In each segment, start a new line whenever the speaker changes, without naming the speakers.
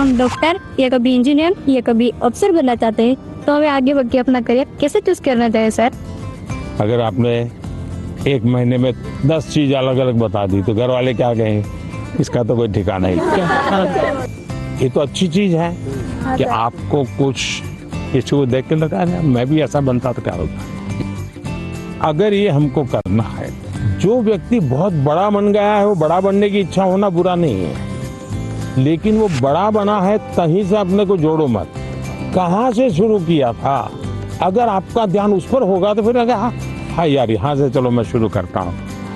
हम डॉक्टर या कभी इंजीनियर या कभी अफसर बनना चाहते हैं, तो हमें आगे बढ़ के अपना करियर कैसे चूज करना चाहिए सर?
अगर आपने एक महीने में 10 चीज अलग अलग बता दी तो घर वाले क्या कहेंगे, इसका तो कोई ठिकाना नहीं। ये तो अच्छी चीज है कि आपको कुछ किसी को देख के लगा मैं भी ऐसा बनता तो क्या होता। अगर ये हमको करना है, जो व्यक्ति बहुत बड़ा बन गया है वो बड़ा बनने की इच्छा होना बुरा नहीं है, लेकिन वो बड़ा बना है तहीं से अपने को जोड़ो मत। कहाँ से शुरू किया था, अगर आपका ध्यान उस पर होगा तो फिर अगर हाँ यार यहाँ से चलो मैं शुरू करता हूँ।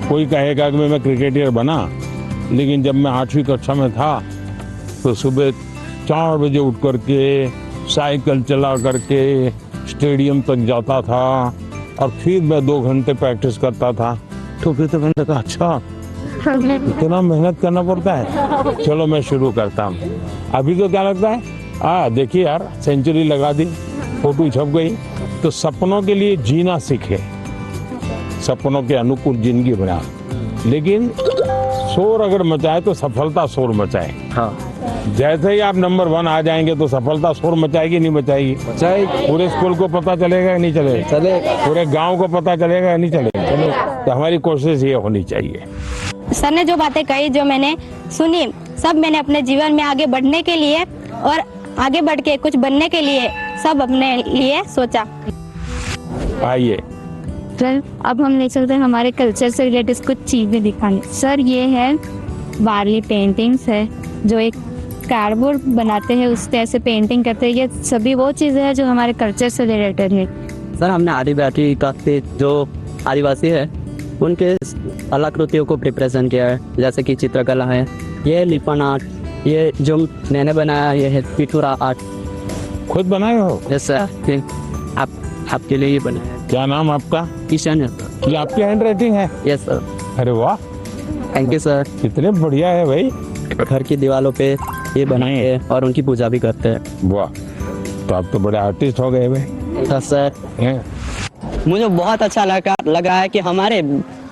कोई कहेगा कि मैं क्रिकेटर बना, लेकिन जब मैं 8वीं कक्षा में था तो सुबह 4 बजे उठ करके साइकिल चला करके स्टेडियम तक जाता था और फिर मैं 2 घंटे प्रैक्टिस करता था। तो फिर तो मैंने कहा अच्छा इतना मेहनत करना पड़ता है, चलो मैं शुरू करता हूँ। अभी तो क्या लगता है देखिए यार सेंचुरी लगा दी, फोटो छप गई। तो सपनों के लिए जीना सीखे, सपनों के अनुकूल जिंदगी बना, लेकिन शोर अगर मचाए तो सफलता शोर मचाए। जैसे ही आप नंबर 1 आ जाएंगे तो सफलता शोर मचाएगी नहीं मचाएगी? पूरे स्कूल को पता चलेगा या नहीं चलेगा? पूरे गांव को पता चलेगा या नहीं चलेगा? तो हमारी कोशिश ये होनी चाहिए।
सर ने जो बातें कही, जो मैंने सुनी, सब मैंने अपने जीवन में आगे बढ़ने के लिए और आगे बढ़ के कुछ बनने के लिए सब अपने लिए सोचा।
आइए
सर, अब हम ले चलते हैं हमारे कल्चर से रिलेटेड कुछ चीजें दिखाने। सर, ये है वारली पेंटिंग्स है, जो एक कार्डबोर्ड बनाते हैं उससे ऐसे पेंटिंग करते हैं। ये सभी वो चीजें हैं जो हमारे कल्चर से रिलेटेड है।
सर, हमने आदिवासी का जो आदिवासी है उनके कलाकृतियों को रिप्रेजेंट किया है, जैसे कि चित्रकला है, ये लिपन आर्ट, ये जो मैंने बनाया ये है पिटूरा आर्ट।
खुद बनाए हो?
यस सर, आपके लिए ये बनाया है।
क्या नाम आपका?
किशन है सर।
ये आपकी हैंड राइटिंग है?
Yes sir.
अरे वाह,
थैंक यू सर।
कितने बढ़िया है भाई।
घर की दीवारों पे ये बनाए हैं और उनकी पूजा भी करते हैं।
वाह, तो आप तो बड़े आर्टिस्ट हो गए भाई।
सर, मुझे बहुत अच्छा लगा है कि हमारे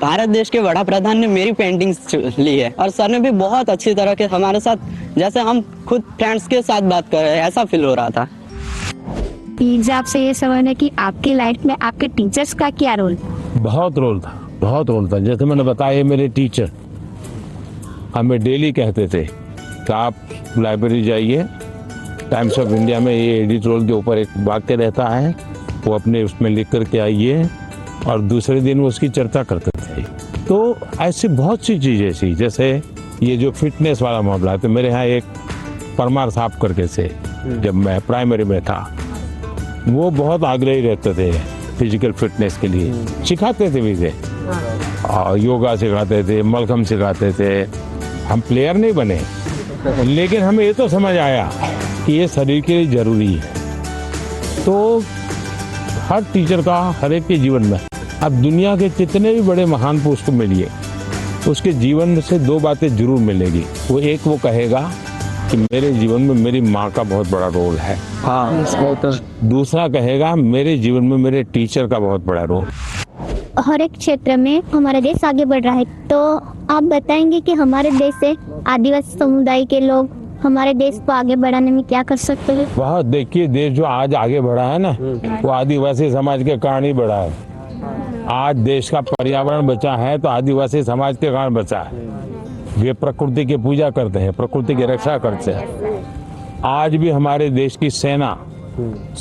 भारत देश के बड़ा प्रधान ने मेरी पेंटिंग्स ली है और सर ने भी बहुत अच्छी तरह के हमारे साथ, जैसे हम खुद फ्रेंड्स के साथ बात कर रहे हैं ऐसा फील हो रहा था।
प्लीज आपसे ये सवाल है कि आपकी लाइफ में आपके टीचर्स का क्या रोल?
बहुत रोल था, बहुत रोल था। जैसे मैंने बताया, मेरे टीचर हमें डेली कहते थे कि आप लाइब्रेरी जाइए, टाइम्स ऑफ इंडिया में ये एडिटोरियल के ऊपर एक वाक्य रहता है, वो अपने उसमें लिख करके आइए, और दूसरे दिन वो उसकी चर्चा करते थे। तो ऐसी बहुत सी चीज़ें थी, जैसे ये जो फिटनेस वाला मामला है, तो मेरे यहाँ एक परमार साहब करके से, जब मैं प्राइमरी में था, वो बहुत आग्रही रहते थे फिजिकल फिटनेस के लिए, सिखाते थे भी थे, और योगा सिखाते थे, मलखम सिखाते थे। हम प्लेयर नहीं बने, लेकिन हमें ये तो समझ आया कि ये शरीर के लिए जरूरी है। तो हर टीचर का हर एक के जीवन में, अब दुनिया के जितने भी बड़े महान पुरुष को मिलिए, उसके जीवन से 2 बातें जरूर मिलेगी। वो एक वो कहेगा कि मेरे जीवन में मेरी माँ का बहुत बड़ा रोल है। दूसरा कहेगा मेरे जीवन में मेरे टीचर का बहुत बड़ा रोल।
हर एक क्षेत्र में हमारा देश आगे बढ़ रहा है, तो आप बताएंगे कि हमारे देश से आदिवासी समुदाय के लोग हमारे देश को आगे बढ़ाने में क्या कर सकते हैं?
वह देखिए, देश जो आज आगे बढ़ा है ना, वो आदिवासी समाज के कारण ही बढ़ा है। आज देश का पर्यावरण बचा है तो आदिवासी समाज के कारण बचा है। वे प्रकृति की पूजा करते हैं, प्रकृति की रक्षा करते हैं। आज भी हमारे देश की सेना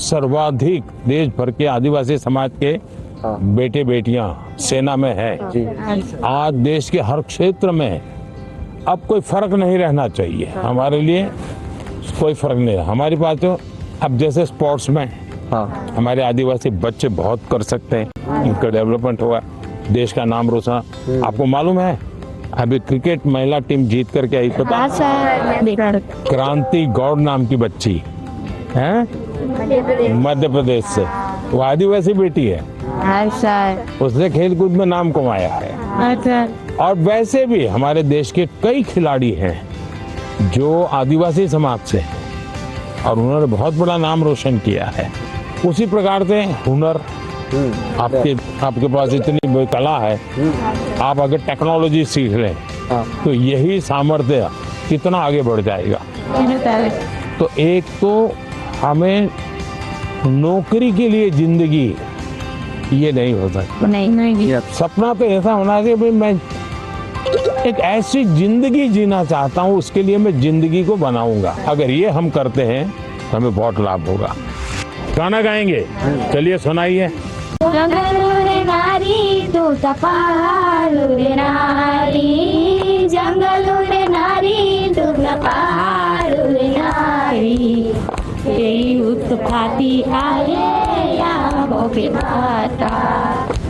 सर्वाधिक देश भर के आदिवासी समाज के बेटे बेटियां सेना में है। आज देश के हर क्षेत्र में अब कोई फर्क नहीं रहना चाहिए, हमारे लिए कोई फर्क नहीं है। हमारे पास तो अब जैसे स्पोर्ट्स में हमारे आदिवासी बच्चे बहुत कर सकते हैं, उनका डेवलपमेंट हुआ, देश का नाम रोशन। आपको मालूम है अभी क्रिकेट महिला टीम जीत करके आई, पता? क्रांति गौड़ नाम की बच्ची है, मध्य प्रदेश से, वो आदिवासी बेटी है। उसने खेल कूद में नाम कमाया है। और वैसे भी हमारे देश के कई खिलाड़ी हैं जो आदिवासी समाज से हैं और उन्होंने बहुत बड़ा नाम रोशन किया है। उसी प्रकार से हुनर, आपके पास इतनी कला है, आप अगर टेक्नोलॉजी सीख लें तो यही सामर्थ्य कितना आगे बढ़ जाएगा। तो एक तो हमें नौकरी के लिए जिंदगी ये नहीं हो सकता।
नहीं
सपना तो ऐसा होना चाहिए भाई मैं एक ऐसी जिंदगी जीना चाहता हूँ, उसके लिए मैं जिंदगी को बनाऊंगा। अगर ये हम करते हैं तो हमें बहुत लाभ होगा। गाना गाएंगे, चलिए सुनाइए।
जंगलूरे नारी तू तपालूरे नारी, जंगलूरे नारी तू तपालूरे नारी, तेरी उत्पत्ति आये या मोके माता,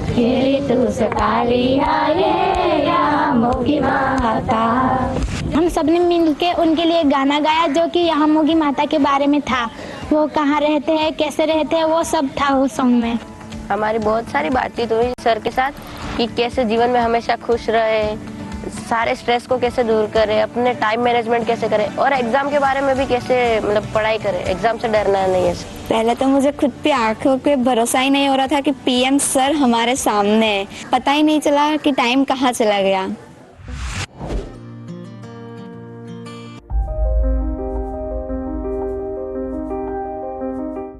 तेरी तू सतारी आये या मोकी माता। हम सबने मिलके उनके लिए गाना गाया जो कि यहाँ मोगी माता के बारे में था। वो कहाँ रहते हैं, कैसे रहते हैं, वो सब था उस सॉन्ग में।
हमारी बहुत सारी बातचीत हुई सर के साथ कि कैसे जीवन में हमेशा खुश रहे, सारे स्ट्रेस को कैसे दूर करे, अपने टाइम मैनेजमेंट कैसे करे और एग्जाम के बारे में भी कैसे मतलब पढ़ाई करे, एग्जाम से डरना नहीं है।
पहले तो मुझे खुद पे आंखों पे भरोसा ही नहीं हो रहा था कि पीएम सर हमारे सामने है। पता ही नहीं चला कि टाइम कहाँ चला गया।